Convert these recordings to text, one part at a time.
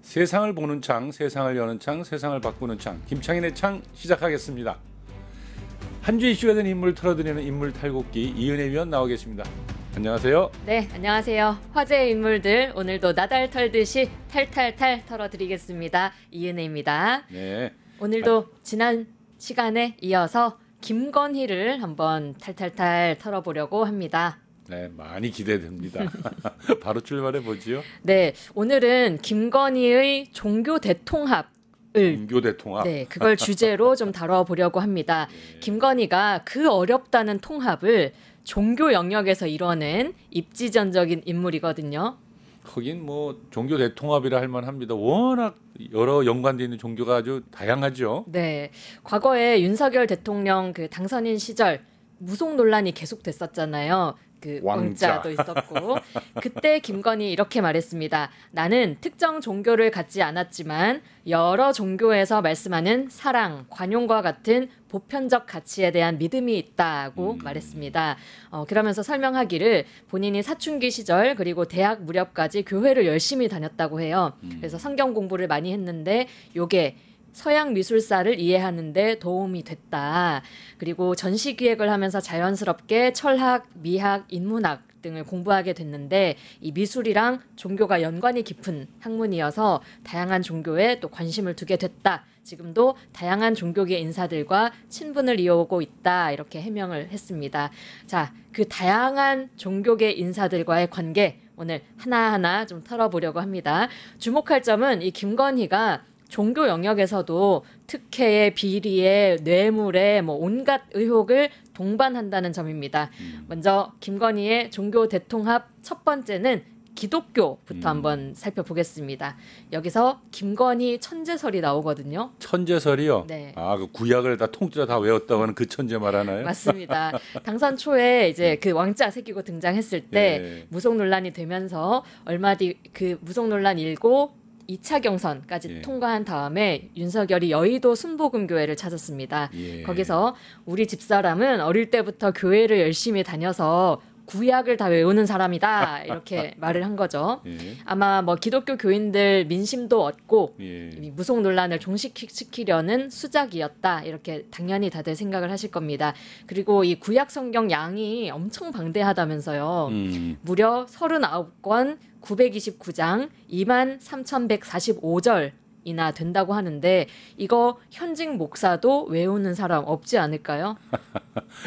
세상을 보는 창, 세상을 여는 창, 세상을 바꾸는 창, 김창인의 창 시작하겠습니다. 한 주 이슈가 된 인물 털어드리는 인물 탈곡기 이은혜 위원 나와 계십니다. 안녕하세요. 네, 안녕하세요. 화제의 인물들 오늘도 나달 털듯이 탈탈탈 털어드리겠습니다. 이은혜입니다. 네. 오늘도 지난 시간에 이어서 김건희를 한번 탈탈탈 털어보려고 합니다. 네, 많이 기대됩니다. 바로 출발해 보지요. 네, 오늘은 김건희의 종교 대통합 종교 대통합. 네, 그걸 주제로 좀 다뤄보려고 합니다. 네. 김건희가 그 어렵다는 통합을 종교 영역에서 이뤄낸 입지전적인 인물이거든요. 거긴 뭐 종교 대통합이라 할 만합니다. 워낙 여러 연관되어 있는 종교가 아주 다양하죠. 네, 과거에 윤석열 대통령 그 당선인 시절 무속 논란이 계속됐었잖아요. 그 왕자도 있었고 그때 김건희 이렇게 말했습니다. 나는 특정 종교를 갖지 않았지만 여러 종교에서 말씀하는 사랑, 관용과 같은 보편적 가치에 대한 믿음이 있다고 말했습니다. 그러면서 설명하기를 본인이 사춘기 시절 그리고 대학 무렵까지 교회를 열심히 다녔다고 해요. 그래서 성경 공부를 많이 했는데 요게 서양 미술사를 이해하는 데 도움이 됐다. 그리고 전시 기획을 하면서 자연스럽게 철학, 미학, 인문학 등을 공부하게 됐는데 이 미술이랑 종교가 연관이 깊은 학문이어서 다양한 종교에 또 관심을 두게 됐다. 지금도 다양한 종교계 인사들과 친분을 이어오고 있다. 이렇게 해명을 했습니다. 자, 그 다양한 종교계 인사들과의 관계 오늘 하나하나 좀 털어보려고 합니다. 주목할 점은 이 김건희가 종교 영역에서도 특혜에 비리에 뇌물에 뭐 온갖 의혹을 동반한다는 점입니다. 먼저 김건희의 종교 대통합 첫 번째는 기독교부터 한번 살펴보겠습니다. 여기서 김건희 천재설이 나오거든요. 천재설이요? 네. 아, 그 구약을 다 통째로 다 외웠다고 하는 그 천재 말하나요? 맞습니다. 당선 초에 이제 그 왕자 새기고 등장했을 때 무속 논란이 되면서 얼마 뒤 그 무속 논란 일고 2차 경선까지 통과한 다음에 윤석열이 여의도 순복음교회를 찾았습니다. 거기서 우리 집사람은 어릴 때부터 교회를 열심히 다녀서 구약을 다 외우는 사람이다 이렇게 말을 한 거죠. 아마 뭐 기독교 교인들 민심도 얻고 무속 논란을 종식시키려는 수작이었다 이렇게 당연히 다들 생각을 하실 겁니다. 그리고 이 구약 성경 양이 엄청 방대하다면서요. 무려 39권 929장 23,145절이나 된다고 하는데 이거 현직 목사도 외우는 사람 없지 않을까요?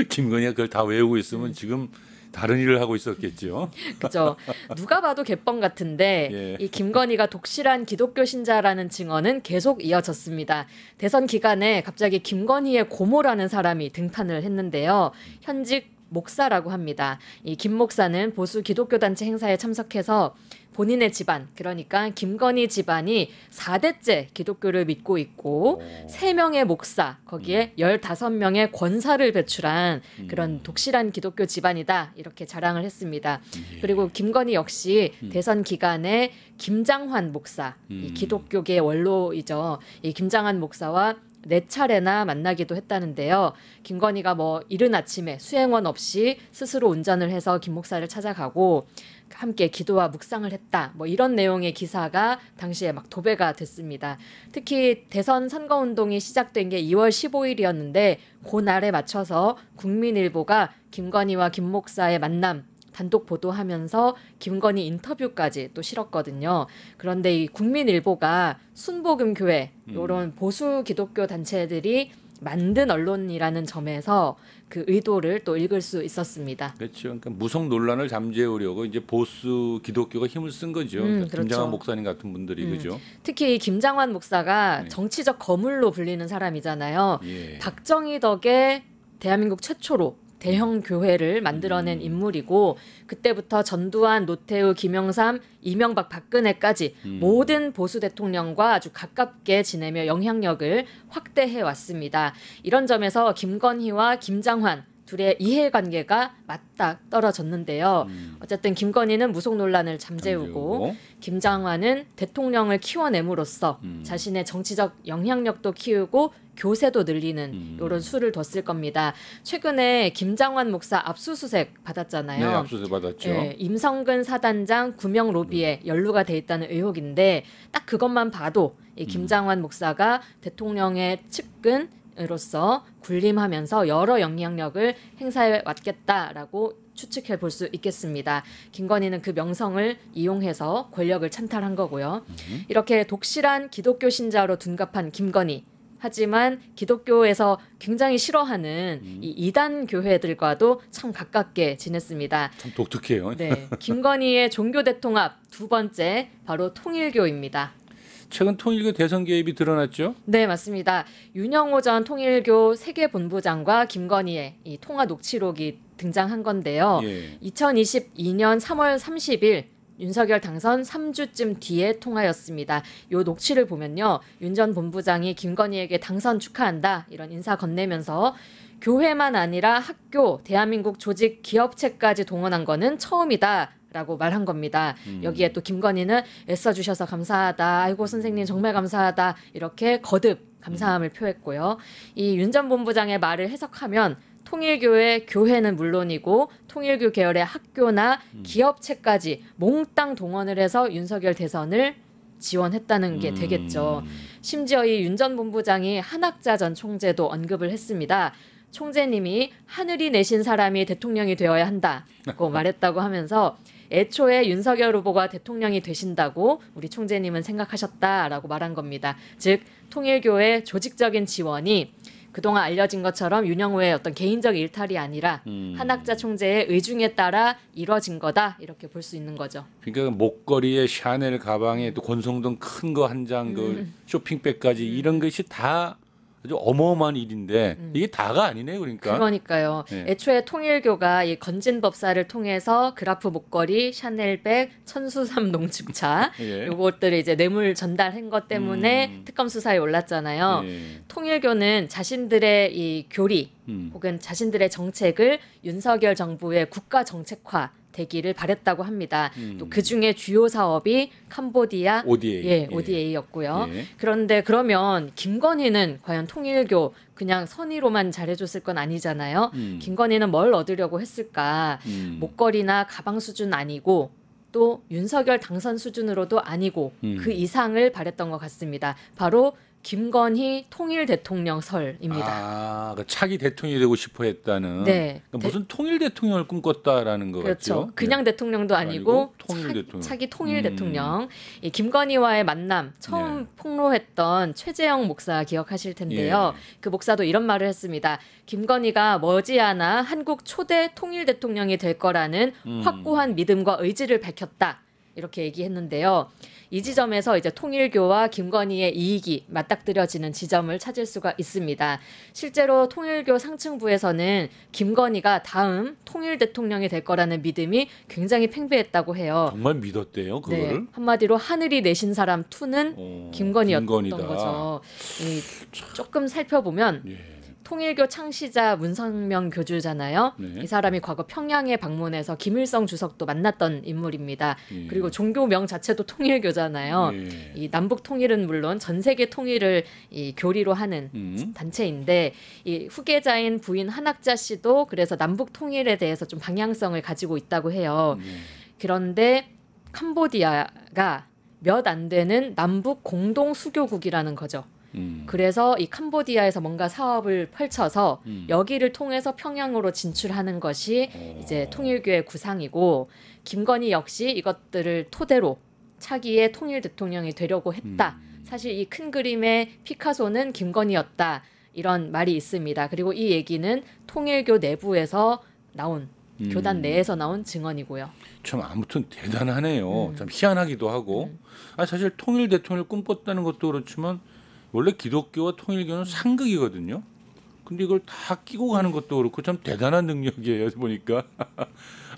김건희가 그걸 다 외우고 있으면 지금 다른 일을 하고 있었겠죠. 그죠. 누가 봐도 개뻥 같은데 이 김건희가 독실한 기독교 신자라는 증언은 계속 이어졌습니다. 대선 기간에 갑자기 김건희의 고모라는 사람이 등판을 했는데요. 현직 목사라고 합니다. 이 김 목사는 보수 기독교 단체 행사에 참석해서 본인의 집안, 그러니까 김건희 집안이 4대째 기독교를 믿고 있고 3명의 목사, 거기에 15명의 권사를 배출한 그런 독실한 기독교 집안이다. 이렇게 자랑을 했습니다. 그리고 김건희 역시 대선 기간에 김장환 목사, 이 기독교계의 원로이죠. 이 김장환 목사와 4차례나 만나기도 했다는데요. 김건희가 뭐 이른 아침에 수행원 없이 스스로 운전을 해서 김 목사를 찾아가고 함께 기도와 묵상을 했다. 뭐 이런 내용의 기사가 당시에 막 도배가 됐습니다. 특히 대선 선거운동이 시작된 게 2월 15일이었는데 그날에 맞춰서 국민일보가 김건희와 김 목사의 만남 단독 보도하면서 김건희 인터뷰까지 또 실었거든요. 그런데 이 국민일보가 순복음교회 이런 보수 기독교 단체들이 만든 언론이라는 점에서 그 의도를 또 읽을 수 있었습니다. 그렇죠. 그러니까 무속 논란을 잠재우려고 이제 보수 기독교가 힘을 쓴 거죠. 그렇죠. 김장환 목사님 같은 분들이 그죠. 특히 김장환 목사가 정치적 거물로 불리는 사람이잖아요. 박정희 덕에 대한민국 최초로 대형 교회를 만들어낸 인물이고 그때부터 전두환, 노태우, 김영삼, 이명박, 박근혜까지 모든 보수 대통령과 아주 가깝게 지내며 영향력을 확대해 왔습니다. 이런 점에서 김건희와 김장환 둘의 이해관계가 맞닥 떨어졌는데요. 어쨌든 김건희는 무속 논란을 잠재우고 김장환은 대통령을 키워냄으로써 자신의 정치적 영향력도 키우고 교세도 늘리는 이런 수를 뒀을 겁니다. 최근에 김장환 목사 압수수색 받았잖아요. 네, 압수수색 받았죠. 네, 임성근 사단장 구명 로비에 연루가 돼 있다는 의혹인데 딱 그것만 봐도 이 김장환 목사가 대통령의 측근으로서 군림하면서 여러 영향력을 행사해 왔겠다라고 추측해 볼 수 있겠습니다. 김건희는 그 명성을 이용해서 권력을 찬탈한 거고요. 이렇게 독실한 기독교 신자로 둔갑한 김건희. 하지만 기독교에서 굉장히 싫어하는 이 이단 교회들과도 참 가깝게 지냈습니다. 참 독특해요. 네, 김건희의 종교 대통합 두 번째 바로 통일교입니다. 최근 통일교 대선 개입이 드러났죠? 네, 맞습니다. 윤영호 전 통일교 세계본부장과 김건희의 이 통화 녹취록이 등장한 건데요. 예. 2022년 3월 30일 윤석열 당선 3주쯤 뒤에 통화였습니다. 요 녹취를 보면요. 윤 전 본부장이 김건희에게 당선 축하한다 이런 인사 건네면서 교회만 아니라 학교, 대한민국 조직, 기업체까지 동원한 거는 처음이다. 라고 말한 겁니다. 여기에 또 김건희는 애써주셔서 감사하다. 아이고 선생님 정말 감사하다. 이렇게 거듭 감사함을 표했고요. 이 윤 전 본부장의 말을 해석하면 통일교의 교회는 물론이고 통일교 계열의 학교나 기업체까지 몽땅 동원을 해서 윤석열 대선을 지원했다는 게 되겠죠. 심지어 이 윤 전 본부장이 한학자 전 총재도 언급을 했습니다. 총재님이 하늘이 내신 사람이 대통령이 되어야 한다고 말했다고 하면서 애초에 윤석열 후보가 대통령이 되신다고 우리 총재님은 생각하셨다라고 말한 겁니다. 즉 통일교의 조직적인 지원이 그동안 알려진 것처럼 윤영호의 어떤 개인적 일탈이 아니라 한학자 총재의 의중에 따라 이뤄진 거다 이렇게 볼 수 있는 거죠. 그러니까 목걸이에 샤넬 가방에 또 권총동 큰 거 한 장, 그 쇼핑백까지 이런 것이 다 아주 어마어마한 일인데 이게 다가 아니네요, 그러니까. 그러니까요. 네. 애초에 통일교가 이 건진법사를 통해서 그라프 목걸이, 샤넬백, 천수삼 농축차 예. 요것들을 이제 뇌물 전달한 것 때문에 특검 수사에 올랐잖아요. 예. 통일교는 자신들의 이 교리 혹은 자신들의 정책을 윤석열 정부의 국가 정책화 되기를 바랬다고 합니다. 또 그 중에 주요 사업이 캄보디아, ODA. 예, ODA였고요. 예. 그런데 그러면 김건희는 과연 통일교 그냥 선의로만 잘해줬을 건 아니잖아요. 김건희는 뭘 얻으려고 했을까? 목걸이나 가방 수준 아니고 또 윤석열 당선 수준으로도 아니고 그 이상을 바랬던 것 같습니다. 바로 김건희 통일 대통령 설입니다. 아, 그러니까 차기 대통령이 되고 싶어 했다는. 네. 그러니까 무슨 통일 대통령을 꿈꿨다라는 거 그렇죠. 같죠. 그냥 네. 대통령도 아니고 통일 대통령. 차기 통일 대통령. 이 김건희와의 만남 처음 네. 폭로했던 최재형 목사 기억하실 텐데요. 예. 그 목사도 이런 말을 했습니다. 김건희가 머지않아 한국 초대 통일 대통령이 될 거라는 확고한 믿음과 의지를 밝혔다. 이렇게 얘기했는데요. 이 지점에서 이제 통일교와 김건희의 이익이 맞닥뜨려지는 지점을 찾을 수가 있습니다. 실제로 통일교 상층부에서는 김건희가 다음 통일 대통령이 될 거라는 믿음이 굉장히 팽배했다고 해요. 정말 믿었대요, 그거를. 네, 한마디로 하늘이 내신 사람 투는 김건희였던 김건희다. 거죠. 조금 살펴보면 예. 통일교 창시자 문성명 교주잖아요. 네. 이 사람이 과거 평양에 방문해서 김일성 주석도 만났던 인물입니다. 예. 그리고 종교명 자체도 통일교잖아요. 예. 이 남북 통일은 물론 전 세계 통일을 이 교리로 하는 단체인데 이 후계자인 부인 한학자 씨도 그래서 남북 통일에 대해서 좀 방향성을 가지고 있다고 해요. 그런데 캄보디아가 몇 안 되는 남북 공동 수교국이라는 거죠. 그래서 이 캄보디아에서 뭔가 사업을 펼쳐서 여기를 통해서 평양으로 진출하는 것이 이제 통일교의 구상이고 김건희 역시 이것들을 토대로 차기의 통일 대통령이 되려고 했다. 사실 이 큰 그림의 피카소는 김건희였다. 이런 말이 있습니다. 그리고 이 얘기는 통일교 내부에서 나온 교단 내에서 나온 증언이고요. 참 아무튼 대단하네요. 참 희한하기도 하고. 아, 사실 통일 대통령을 꿈꿨다는 것도 그렇지만 원래 기독교와 통일교는 상극이거든요. 근데 이걸 다 끼고 가는 것도 그렇고 참 대단한 능력이에요. 보니까.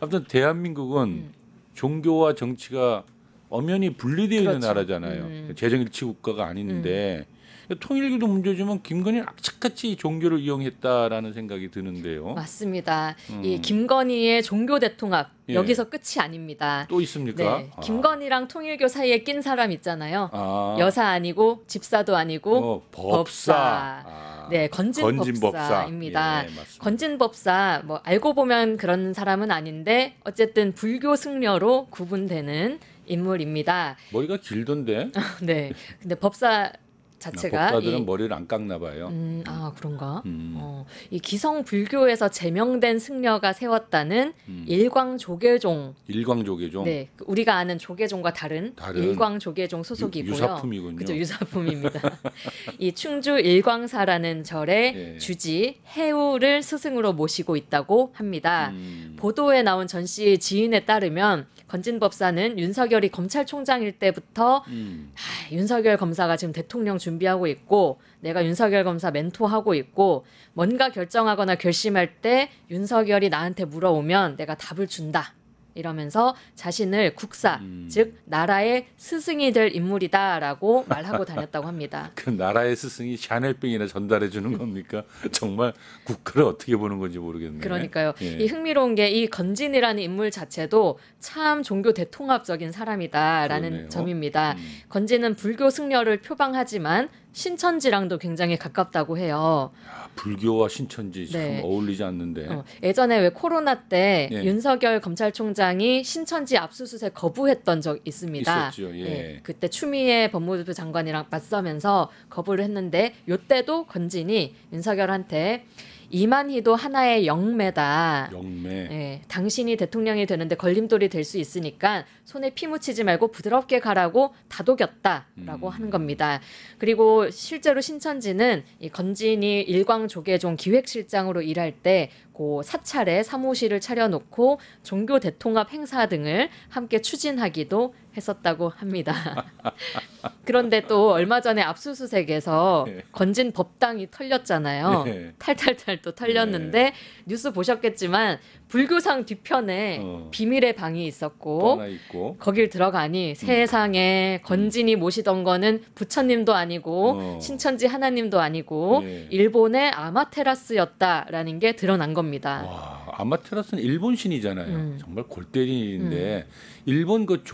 아무튼 대한민국은 종교와 정치가 엄연히 분리되어 있는 그렇죠. 나라잖아요. 재정일치 국가가 아닌데 통일교도 문제지만 김건희는 악착같이 종교를 이용했다라는 생각이 드는데요. 맞습니다. 이 김건희의 종교 대통합 예. 여기서 끝이 아닙니다. 또 있습니까? 네, 김건희랑 통일교 사이에 낀 사람 있잖아요. 여사 아니고 집사도 아니고 법사. 네, 건진법사입니다. 예, 건진법사 뭐 알고 보면 그런 사람은 아닌데 어쨌든 불교 승려로 구분되는 인물입니다. 머리가 길던데. 네, 근데 법사 자체가 법사들은 머리를 안 깎나 봐요. 아 그런가? 이 기성 불교에서 제명된 승려가 세웠다는 일광조계종. 일광조계종. 네, 우리가 아는 조계종과 다른 일광조계종 소속이고요. 유사품이군요. 그죠, 유사품입니다. 이 충주 일광사라는 절의 예. 주지 해우를 스승으로 모시고 있다고 합니다. 보도에 나온 전 씨의 지인에 따르면 건진법사는 윤석열이 검찰총장일 때부터 윤석열 검사가 지금 대통령 준비하고 있고 내가 윤석열 검사 멘토하고 있고 뭔가 결정하거나 결심할 때 윤석열이 나한테 물어오면 내가 답을 준다. 이러면서 자신을 국사, 즉 나라의 스승이 될 인물이다라고 말하고 다녔다고 합니다. 그 나라의 스승이 샤넬병이나 전달해 주는 겁니까? 정말 국가를 어떻게 보는 건지 모르겠네요. 그러니까요. 예. 이 흥미로운 게 이 건진이라는 인물 자체도 참 종교 대통합적인 사람이다라는 그러네요. 점입니다. 건진은 불교 승려를 표방하지만 신천지랑도 굉장히 가깝다고 해요. 야, 불교와 신천지 참 네. 어울리지 않는데. 예전에 왜 코로나 때 예. 윤석열 검찰총장이 신천지 압수수색 거부했던 적 있습니다. 있었죠. 예. 그때 추미애 법무부 장관이랑 맞서면서 거부를 했는데 요때도 건진이 윤석열한테 이만희도 하나의 영매다. 영매. 예, 당신이 대통령이 되는데 걸림돌이 될 수 있으니까 손에 피 묻히지 말고 부드럽게 가라고 다독였다라고 하는 겁니다. 그리고 실제로 신천지는 이 건진이 일광조계종 기획실장으로 일할 때 그 사찰에 사무실을 차려놓고 종교 대통합 행사 등을 함께 추진하기도 했었다고 합니다. 그런데 또 얼마 전에 압수수색에서 네. 건진 법당이 털렸잖아요. 네. 탈탈탈 또 털렸는데 뉴스 보셨겠지만 불교상 뒤편에 비밀의 방이 또 있었고 하나 있고. 거길 들어가니 세상에 건진이 모시던 거는 부처님도 아니고 신천지 하나님도 아니고 예. 일본의 아마테라스였다라는 게 드러난 겁니다. 와, 아마테라스는 일본 신이잖아요. 정말 골 때리는데 일본 그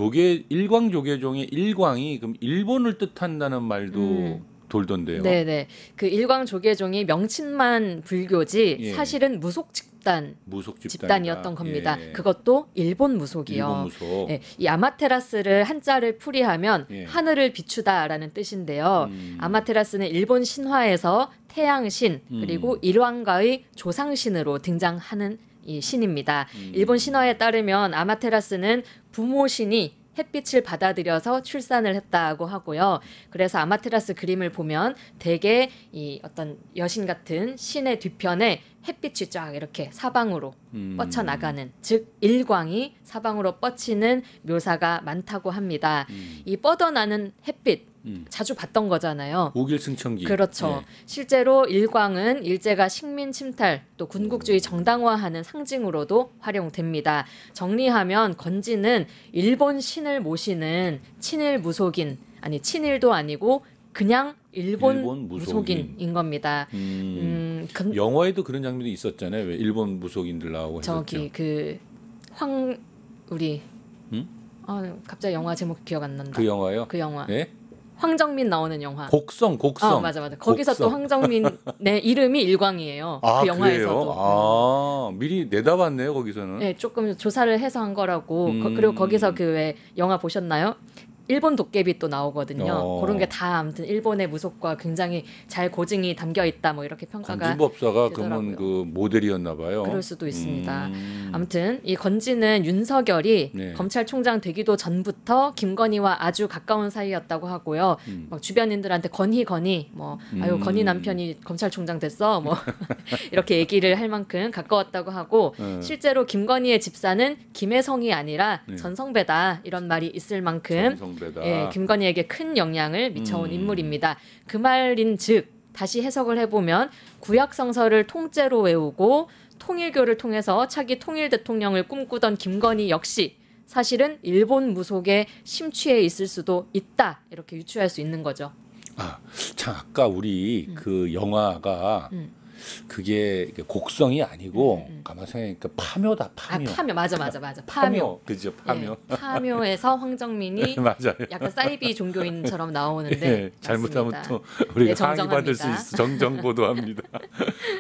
일광조계종의 일광이 그럼 일본을 뜻한다는 말도 돌던데요. 네네. 그 일광조계종이 명칭만 불교지 예. 사실은 무속 집단이었던 겁니다. 예. 그것도 일본 무속이요. 일본 무속. 예, 이 아마테라스를 한자를 풀이하면 예. 하늘을 비추다라는 뜻인데요. 아마테라스는 일본 신화에서 태양신 그리고 일왕가의 조상신으로 등장하는 이 신입니다. 일본 신화에 따르면 아마테라스는 부모신이 햇빛을 받아들여서 출산을 했다고 하고요. 그래서 아마테라스 그림을 보면 대개 이 어떤 여신 같은 신의 뒤편에 햇빛이 쫙 이렇게 사방으로 뻗쳐나가는, 즉 일광이 사방으로 뻗치는 묘사가 많다고 합니다. 이 뻗어나는 햇빛 자주 봤던 거잖아요. 오길승천기. 그렇죠. 예. 실제로 일광은 일제가 식민 침탈 또 군국주의 정당화하는 상징으로도 활용됩니다. 정리하면 건진은 일본 신을 모시는 친일 무속인, 아니 친일도 아니고 그냥 일본 무속인인 겁니다. 영화에도 그런 장면도 있었잖아요. 왜 일본 무속인들 나오고 했었죠. 저기 그 우리 갑자기 영화 제목 기억 안 난다. 그 영화요? 그 영화. 예? 황정민 나오는 영화. 곡성. 맞아. 거기서 또 황정민의 이름이 일광이에요. 그 영화에서도. 그래요? 미리 내다봤네요, 거기서는. 네, 조금 조사를 해서 한 거라고. 그리고 거기서 그 왜 영화 보셨나요? 일본 도깨비 또 나오거든요. 그런 게 다 아무튼 일본의 무속과 굉장히 잘 고증이 담겨 있다. 뭐 이렇게 평가가 건진법사가 되더라고요. 그러면 그 모델이었나 봐요. 그럴 수도 있습니다. 아무튼 이 건진은 윤석열이 네. 검찰총장 되기도 전부터 김건희와 아주 가까운 사이였다고 하고요. 막 주변인들한테 건희 뭐 아유 건희 남편이 검찰총장 됐어 뭐 이렇게 얘기를 할 만큼 가까웠다고 하고 실제로 김건희의 집사는 김혜성이 아니라 전성배다 이런 말이 있을 만큼 예, 김건희에게 큰 영향을 미쳐온 인물입니다. 그 말인즉 다시 해석을 해보면 구약성서를 통째로 외우고 통일교를 통해서 차기 통일 대통령을 꿈꾸던 김건희 역시 사실은 일본 무속에 심취해 있을 수도 있다 이렇게 유추할 수 있는 거죠. 참 아까 우리 그 영화가 그게 곡성이 아니고 가만 생각하니까 파묘다. 파묘. 파묘 맞아. 파묘. 그죠, 파묘. 네, 파묘에서 황정민이 맞아요. 약간 사이비 종교인처럼 나오는데 네, 잘못하면 또 우리가 항의 받을 수 있어. 정정보도합니다.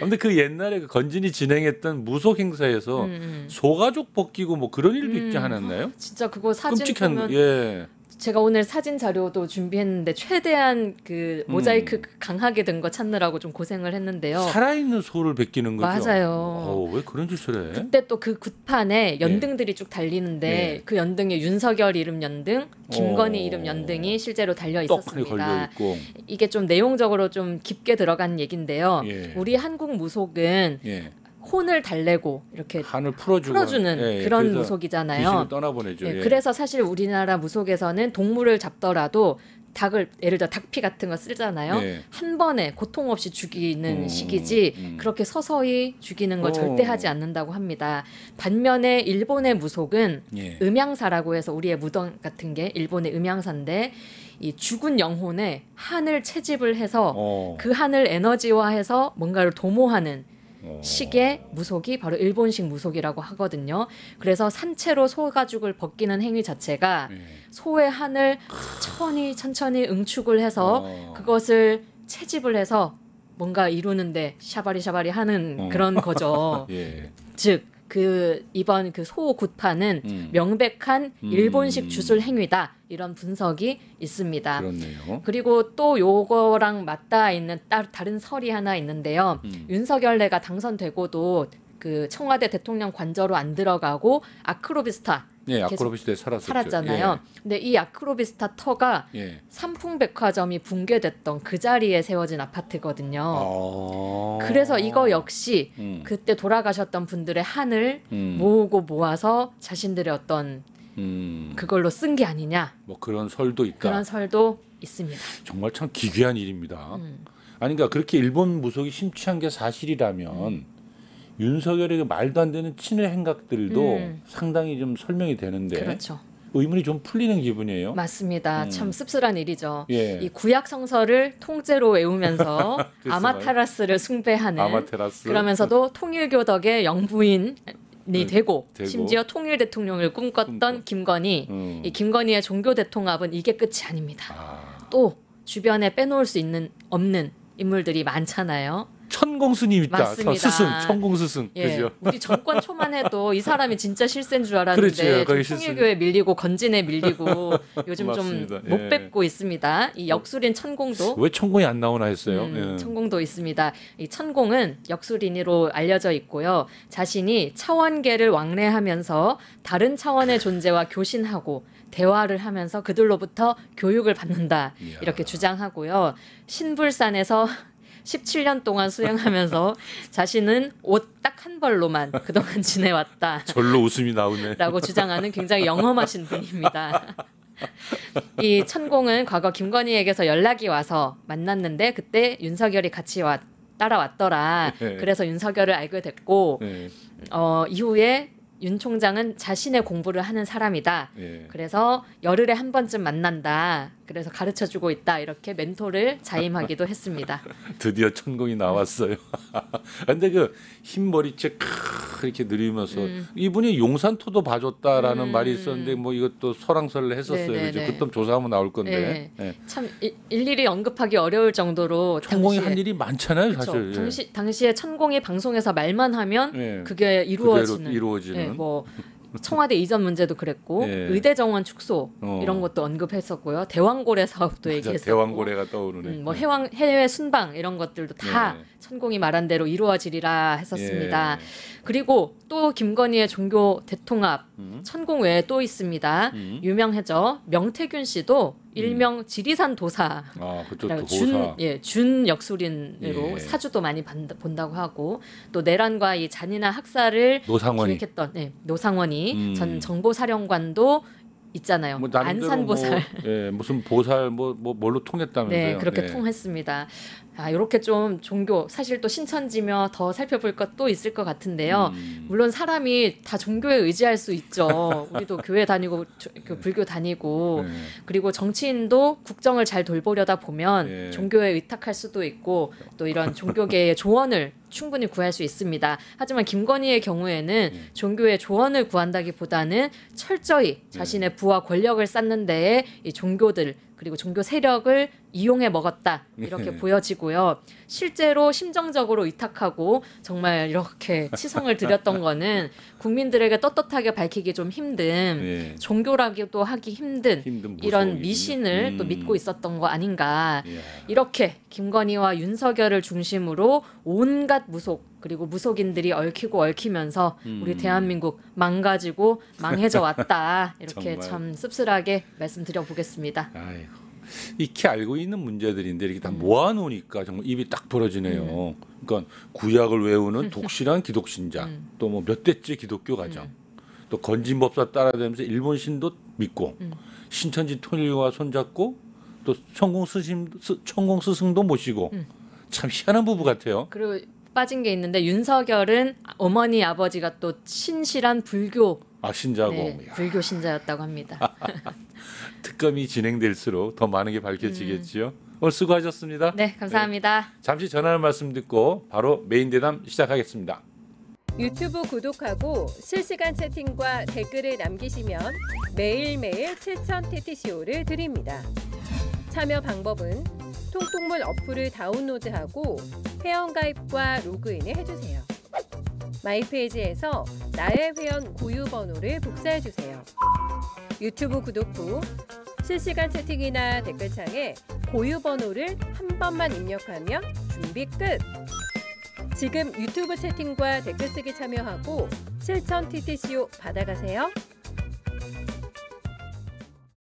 근데 그 옛날에 그 건진이 진행했던 무속 행사에서 소가죽 벗기고 뭐 그런 일도 있지 않았나요? 진짜 그거 사진 끔찍한, 보면 예. 제가 오늘 사진 자료도 준비했는데 최대한 그 모자이크 강하게 된 거 찾느라고 좀 고생을 했는데요. 살아있는 소를 베끼는 거죠. 맞아요. 왜 그런 짓을 해? 그때 또 그 굿판에 연등들이 쭉 달리는데 그 연등에 윤석열 이름 연등, 김건희 이름 연등이 실제로 달려 떡하니 있었습니다. 걸려 있고. 이게 좀 내용적으로 좀 깊게 들어간 얘긴데요. 예. 우리 한국 무속은 혼을 달래고 이렇게 한을 풀어주는 그런 무속이잖아요. 귀신을 떠나보내죠. 그래서 사실 우리나라 무속에서는 동물을 잡더라도 닭을 예를 들어 닭피 같은 거 쓰잖아요. 한 번에 고통 없이 죽이는 식이지 그렇게 서서히 죽이는 걸 절대 하지 않는다고 합니다. 반면에 일본의 무속은 음양사라고 해서 우리의 무덤 같은 게 일본의 음양사인데 이 죽은 영혼에 한을 채집을 해서 그 한을 에너지화해서 뭔가를 도모하는 식의 무속이 바로 일본식 무속이라고 하거든요. 그래서 산채로 소가죽을 벗기는 행위 자체가 소의 한을 천천히 응축을 해서 그것을 채집을 해서 뭔가 이루는데 샤바리 하는 그런 거죠. 즉 이번 그 소 굿판은 명백한 일본식 주술 행위다. 이런 분석이 있습니다. 그렇네요. 그리고 또 요거랑 맞닿아 있는 다른 설이 하나 있는데요. 윤석열내가 당선되고도 그 청와대 대통령 관저로 안 들어가고 아크로비스타 아크로비스타에 살았잖아요. 근데 이 아크로비스타 터가 삼풍백화점이 붕괴됐던 그 자리에 세워진 아파트거든요. 그래서 이거 역시 그때 돌아가셨던 분들의 한을 모으고 모아서 자신들의 어떤 그걸로 쓴 게 아니냐. 뭐 그런 설도 있다. 그런 설도 있습니다. 정말 참 기괴한 일입니다. 아니 그러니까 그렇게 일본 무속이 심취한 게 사실이라면 윤석열의 말도 안 되는 친일 행각들도 상당히 좀 설명이 되는데 그렇죠. 의문이 좀 풀리는 기분이에요. 맞습니다. 참 씁쓸한 일이죠. 예. 이 구약 성서를 통째로 외우면서 아마테라스를 숭배하는 그러면서도 통일교 덕의 영부인이 되고 심지어 통일 대통령을 꿈꿨던 김건희. 이 김건희의 종교 대통합은 이게 끝이 아닙니다. 또 주변에 빼놓을 수 없는 인물들이 많잖아요. 천공 스님 있다. 맞습니다. 스승, 천공 스승. 예, 그죠? 우리 정권 초만 해도 이 사람이 진짜 실세인 줄 알았는데 통일교에 밀리고 건진에 밀리고 요즘 좀 못 뵙고 있습니다. 이 역술인 천공도 왜 천공이 안 나오나 했어요. 천공도 있습니다. 이 천공은 역술인으로 알려져 있고요. 자신이 차원계를 왕래하면서 다른 차원의 존재와 교신하고 대화를 하면서 그들로부터 교육을 받는다. 이렇게 주장하고요. 신불산에서 17년 동안 수행하면서 자신은 옷 딱 한 벌로만 그동안 지내왔다. 절로 웃음이 나오네. 라고 주장하는 굉장히 영험하신 분입니다. 이 천공은 과거 김건희에게서 연락이 와서 만났는데 그때 윤석열이 같이 따라왔더라. 그래서 윤석열을 알게 됐고 이후에 윤 총장은 자신의 공부를 하는 사람이다. 그래서 열흘에 한 번쯤 만난다. 그래서 가르쳐주고 있다. 이렇게 멘토를 자임하기도 했습니다. 드디어 천공이 나왔어요. 근데 그 흰머리채 이렇게 늘리면서 이분이 용산토도 봐줬다라는 말이 있었는데 뭐 이것도 설왕설래 했었어요. 이제 그때 조사하면 나올 건데. 참 일일이 언급하기 어려울 정도로 천공이 한 일이 많잖아요, 사실. 당시에 천공이 방송에서 말만 하면 그게 이루어지는. 뭐 청와대 이전 문제도 그랬고 의대 정원 축소 이런 것도 언급했었고요. 대왕고래 사업도 얘기했었고 대왕고래가 떠오르네. 뭐 해외 순방 이런 것들도 다 천공이 말한 대로 이루어지리라 했었습니다. 그리고 또 김건희의 종교 대통합 천공 외에 또 있습니다. 유명해져 명태균 씨도 일명 지리산 도사, 그쪽도 준 역술인으로 사주도 많이 본다고 하고 또 내란과 이 잔인한 학살을 기획했던 노상원이 전 정보사령관도 있잖아요. 안산보살. 무슨 보살 뭘로 통했다면서요. 그렇게 통했습니다. 이렇게 좀 종교 사실 또 신천지며 더 살펴볼 것도 있을 것 같은데요. 물론 사람이 다 종교에 의지할 수 있죠. 우리도 교회 다니고 불교 다니고 그리고 정치인도 국정을 잘 돌보려다 보면 종교에 의탁할 수도 있고 또 이런 종교계의 조언을 충분히 구할 수 있습니다. 하지만 김건희의 경우에는 종교의 조언을 구한다기보다는 철저히 자신의 부와 권력을 쌓는 데에 이 종교들 그리고 종교 세력을 이용해 먹었다 이렇게 보여지고요. 실제로 심정적으로 위탁하고 정말 이렇게 치성을 드렸던 거는 국민들에게 떳떳하게 밝히기 좀 힘든 종교라기도 하기 힘든 이런 미신을 또 믿고 있었던 거 아닌가. 이렇게 김건희와 윤석열을 중심으로 온갖 무속 그리고 무속인들이 얽히고 얽히면서 우리 대한민국 망가지고 망해져 왔다. 이렇게 참 씁쓸하게 말씀드려 보겠습니다. 아이고. 익히 알고 있는 문제들인데 이렇게 다 모아놓으니까 정말 입이 딱 벌어지네요. 그러니까 구약을 외우는 독실한 기독신자, 또 뭐 몇 대째 기독교 가정, 또 건진법사 따라다니면서 일본 신도 믿고 신천지 통일교와 손잡고 또 천공 스승도 모시고 참 희한한 부부 같아요. 그리고 빠진 게 있는데 윤석열은 어머니 아버지가 또 신실한 불교 신자고 불교 신자였다고 합니다. 특검이 진행될수록 더 많은 게 밝혀지겠지요. 오늘 수고하셨습니다. 네, 감사합니다. 잠시 전하는 말씀 듣고 바로 메인 대담 시작하겠습니다. 유튜브 구독하고 실시간 채팅과 댓글을 남기시면 매일매일 7천 TTCO를 드립니다. 참여 방법은 통통물 어플을 다운로드하고 회원가입과 로그인을 해주세요. 마이페이지에서 나의 회원 고유 번호를 복사해주세요. 유튜브 구독 후 실시간 채팅이나 댓글창에 고유 번호를 한 번만 입력하면 준비 끝! 지금 유튜브 채팅과 댓글 쓰기 참여하고 실천 TTCO 받아가세요.